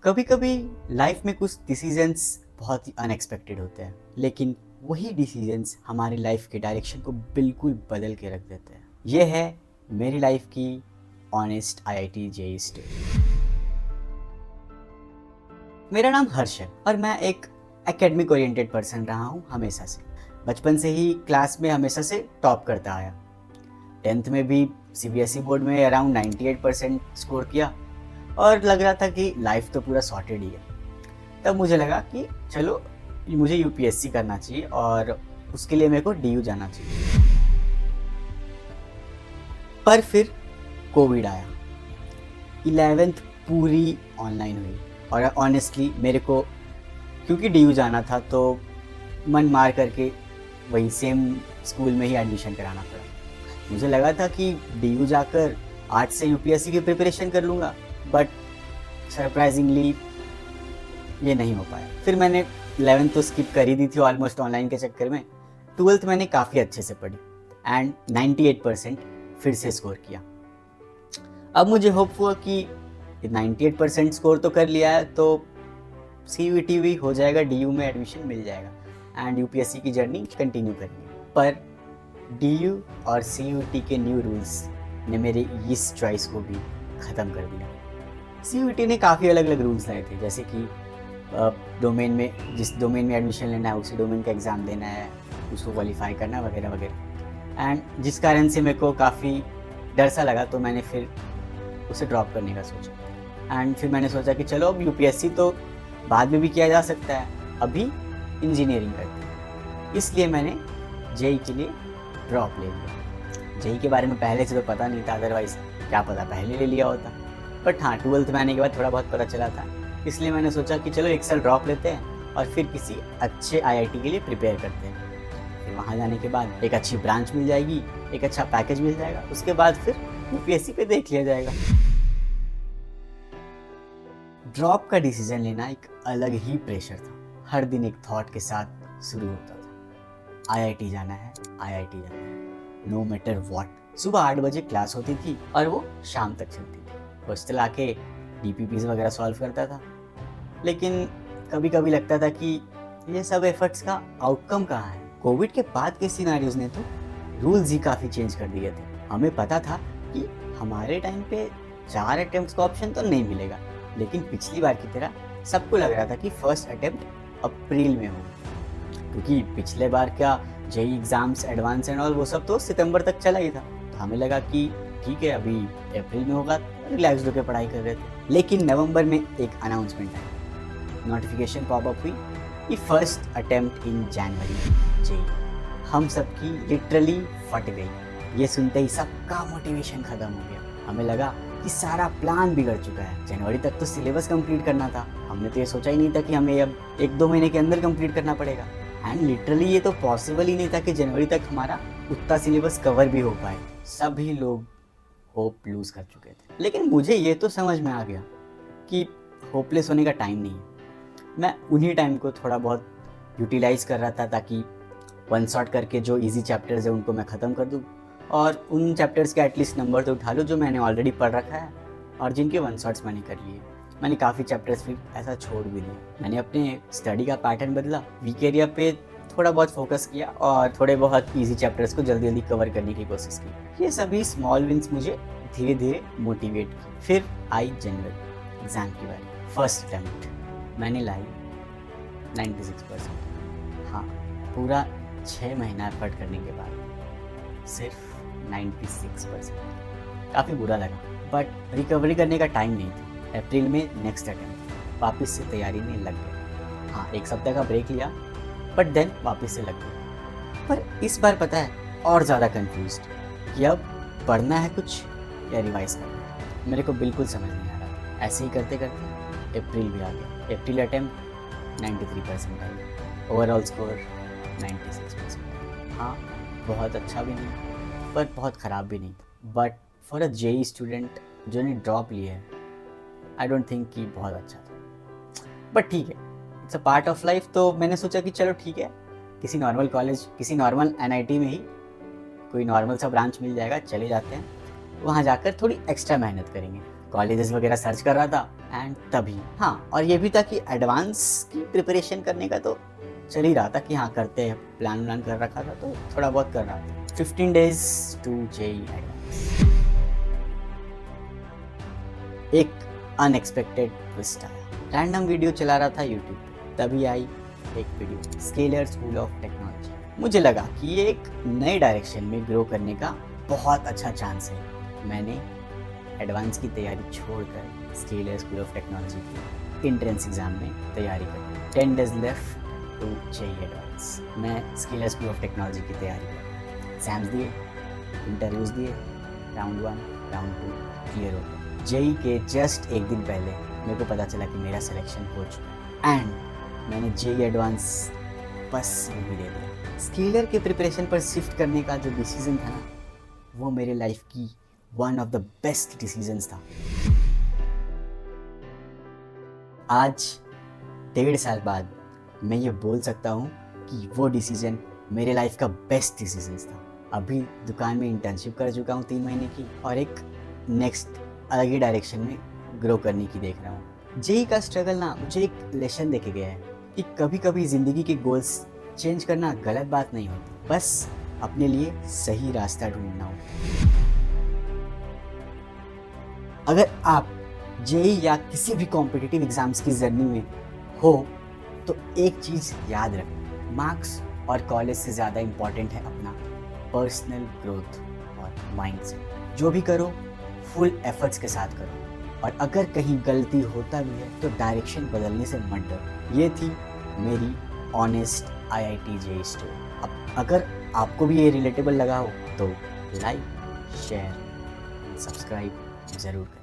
कभी कभी लाइफ में कुछ डिसीजंस बहुत ही अनएक्सपेक्टेड होते हैं, लेकिन वही डिसीजंस हमारी लाइफ के डायरेक्शन को बिल्कुल बदल के रख देते हैं। ये है मेरी लाइफ की ऑनेस्ट आईआईटी जेईई स्टोरी। मेरा नाम हर्ष है और मैं एक एकेडमिक ओरिएंटेड पर्सन रहा हूँ हमेशा से। बचपन से ही क्लास में हमेशा से टॉप करता आया। 10th में भी सीबीएसई बोर्ड में अराउंड 98% स्कोर किया और लग रहा था कि लाइफ तो पूरा सॉर्टेड ही है। तब मुझे लगा कि चलो मुझे यूपीएससी करना चाहिए और उसके लिए मेरे को डीयू जाना चाहिए। पर फिर कोविड आया, 11th पूरी ऑनलाइन हुई और ऑनेस्टली मेरे को क्योंकि डीयू जाना था तो मन मार करके वही सेम स्कूल में ही एडमिशन कराना पड़ा। मुझे लगा था कि डीयू जाकर आर्ट्स से यूपीएससी की प्रिपरेशन कर लूँगा, बट सरप्राइजिंगली ये नहीं हो पाया। फिर मैंने 11th तो स्किप कर ही दी थी ऑलमोस्ट ऑनलाइन के चक्कर में। 12th मैंने काफ़ी अच्छे से पढ़ी एंड 98% फिर से स्कोर किया। अब मुझे होप हुआ कि 98% स्कोर तो कर लिया है तो सीयूईटी भी हो जाएगा, डीयू में एडमिशन मिल जाएगा एंड यूपीएससी की जर्नी कंटिन्यू करेंगे। पर डीयू और सीयूईटी के न्यू रूल्स ने मेरे इस चॉइस को भी ख़त्म कर दिया। सीयूईटी ने काफ़ी अलग अलग रूल्स लाए थे, जैसे कि डोमेन में जिस डोमेन में एडमिशन लेना है उसी डोमेन का एग्ज़ाम देना है, उसको क्वालिफाई करना वगैरह वगैरह। एंड जिस कारण से मेरे को काफ़ी डर सा लगा तो मैंने फिर उसे ड्रॉप करने का सोचा। एंड फिर मैंने सोचा कि चलो अब यूपीएससी तो बाद में भी किया जा सकता है, अभी इंजीनियरिंग करते हैं। इसलिए मैंने जेईई के लिए ड्रॉप ले लिया। जेईई के बारे में पहले से तो पता नहीं था, अदरवाइज़ क्या पता पहले ले लिया होता। बट हाँ, 12th में आने के बाद थोड़ा बहुत पता चला था, इसलिए मैंने सोचा कि चलो एक साल ड्रॉप लेते हैं और फिर किसी अच्छे आईआईटी के लिए प्रिपेयर करते हैं। फिर वहाँ जाने के बाद एक अच्छी ब्रांच मिल जाएगी, एक अच्छा पैकेज मिल जाएगा, उसके बाद फिर यूपीएससी पे देख लिया जाएगा। ड्रॉप का डिसीजन लेना एक अलग ही प्रेशर था। हर दिन एक थॉट के साथ शुरू होता था, आईआईटी जाना है, आईआईटी जाना है, नो मैटर व्हाट। सुबह 8 बजे क्लास होती थी और वो शाम तक चलती थी। हॉस्टल आके डीपीपीज वगैरह सॉल्व करता था, लेकिन कभी कभी लगता था कि ये सब एफर्ट्स का आउटकम कहाँ है। कोविड के बाद के सिनारियोज ने तो रूल्स ही काफ़ी चेंज कर दिए थे। हमें पता था कि हमारे टाइम पे 4 अटेम्प्ट का ऑप्शन तो नहीं मिलेगा, लेकिन पिछली बार की तरह सबको लग रहा था कि फर्स्ट अटेम्प्ट अप्रैल में होगा, क्योंकि पिछले बार क्या JEE exams advance and all वो सब तो सितंबर तक चला ही था। तो हमें लगा कि ठीक है अभी अप्रैल में होगा, रिलैक्स होकर पढ़ाई कर रहे थे। लेकिन नवंबर में एक अनाउंसमेंट आई, नोटिफिकेशन पॉपअप हुई कि first attempt in January JEE. हम सबकी लिटरली फट गई। ये सुनते ही सबका मोटिवेशन खत्म हो गया। हमें लगा कि सारा प्लान बिगड़ चुका है। जनवरी तक तो सिलेबस कंप्लीट करना था, हमने तो ये सोचा ही नहीं था कि हमें अब 1-2 महीने के अंदर कंप्लीट करना पड़ेगा। एंड लिटरली ये तो पॉसिबल ही नहीं था कि जनवरी तक हमारा उतना सिलेबस कवर भी हो पाए। सभी लोग होप लूज़ कर चुके थे। लेकिन मुझे ये तो समझ में आ गया कि होपलेस होने का टाइम नहीं है। मैं उन्हीं टाइम को थोड़ा बहुत यूटिलाइज़ कर रहा था ताकि वन शॉट करके जो इजी चैप्टर्स है उनको मैं ख़त्म कर दूँ और उन चैप्टर्स के एटलीस्ट नंबर तो उठा लूँ जो मैंने ऑलरेडी पढ़ रखा है और जिनके वन शॉट्स मैंने कर लिए। मैंने काफ़ी चैप्टर्स फिर ऐसा छोड़ भी दिए। मैंने अपने स्टडी का पैटर्न बदला, वीक एरिया पे थोड़ा बहुत फोकस किया और थोड़े बहुत इजी चैप्टर्स को जल्दी जल्दी कवर करने की कोशिश की। ये सभी स्मॉल विंस मुझे धीरे धीरे मोटिवेट की। फिर आई जनवरी, एग्ज़ाम की बारी। फर्स्ट अटेम्प्ट मैंने लाई 96%। हाँ, पूरा 6 महीना एफर्ट करने के बाद सिर्फ 96%। काफ़ी बुरा लगा, बट रिकवरी करने का टाइम नहीं था। अप्रैल में नेक्स्ट अटेम्प्ट, वापस से तैयारी में लग गए। हाँ, 1 सप्ताह का ब्रेक लिया बट देन वापस से लग गए। पर इस बार पता है और ज़्यादा कंफ्यूज्ड कि अब पढ़ना है कुछ या रिवाइज करना है। मेरे को बिल्कुल समझ नहीं आ रहा। ऐसे ही करते करते अप्रैल भी आ गया। अप्रैल अटेम्प्ट 93% आई, ओवरऑल स्कोर 96%। हाँ, बहुत अच्छा भी नहीं पर बहुत ख़राब भी नहीं, but for a JEE student जो ने ड्रॉप लिया है आई डोंट थिंक कि बहुत अच्छा था। बट ठीक है, it's a part of life. तो मैंने सोचा कि चलो ठीक है, किसी नॉर्मल कॉलेज, किसी नॉर्मल एनआईटी में ही कोई नॉर्मल सा ब्रांच मिल जाएगा, चले जाते हैं, वहाँ जाकर थोड़ी एक्स्ट्रा मेहनत करेंगे। कॉलेजेस वगैरह सर्च कर रहा था एंड तभी हाँ, और ये भी था कि एडवांस की प्रिपरेशन करने का तो चल ही रहा था कि हाँ करते हैं, प्लान व्लान कर रखा था तो थोड़ा बहुत कर रहा था। 15 days टू जेई एडवांस। एक अनएक्सपेक्टेड ट्विस्ट आया। रैंडम वीडियो चला रहा था यूट्यूब पे, तभी आई एक video scalar School of technology. मुझे लगा कि ये एक नए डायरेक्शन में ग्रो करने का बहुत अच्छा चांस है। मैंने एडवांस की तैयारी छोड़कर स्केलर स्कूल ऑफ टेक्नोलॉजी की एंट्रेंस एग्जाम में तैयारी कर 10 days left to JEE advance. मैं स्केलर स्कूल ऑफ टेक्नोलॉजी की तैयारी कर एग्जाम्स दिए, इंटरव्यूज़ दिए, राउंड 1 राउंड 2 क्लियर हो गया। जेई के जस्ट एक दिन पहले मेरे को पता चला कि मेरा सिलेक्शन हो चुका है एंड मैंने जेई एडवांस बस भी दे दिया। स्केलर के प्रिपरेशन पर शिफ्ट करने का जो डिसीजन था ना, वो मेरे लाइफ की one of the best decisions था। आज 1.5 साल बाद मैं ये बोल सकता हूँ कि वो डिसीजन मेरे लाइफ का बेस्ट डिसीजन था। अभी दुकान में इंटर्नशिप कर चुका हूँ 3 महीने की और एक नेक्स्ट अलग ही डायरेक्शन में ग्रो करने की देख रहा हूँ। जेई का स्ट्रगल ना मुझे एक लेसन देके गया है कि कभी कभी ज़िंदगी के गोल्स चेंज करना गलत बात नहीं होती, बस अपने लिए सही रास्ता ढूंढना होता। अगर आप जेई या किसी भी कॉम्पिटिटिव एग्जाम्स की जर्नी में हो तो एक चीज़ याद रखें, मार्क्स और कॉलेज से ज़्यादा इम्पॉर्टेंट है अपना पर्सनल ग्रोथ और माइंडसेट। जो भी करो फुल एफर्ट्स के साथ करो और अगर कहीं गलती होता भी है तो डायरेक्शन बदलने से मत डरो। ये थी मेरी ऑनेस्ट आईआईटी जेई स्टोरी। अब अगर आपको भी ये रिलेटेबल लगा हो तो लाइक शेयर सब्सक्राइब ज़रूर करें।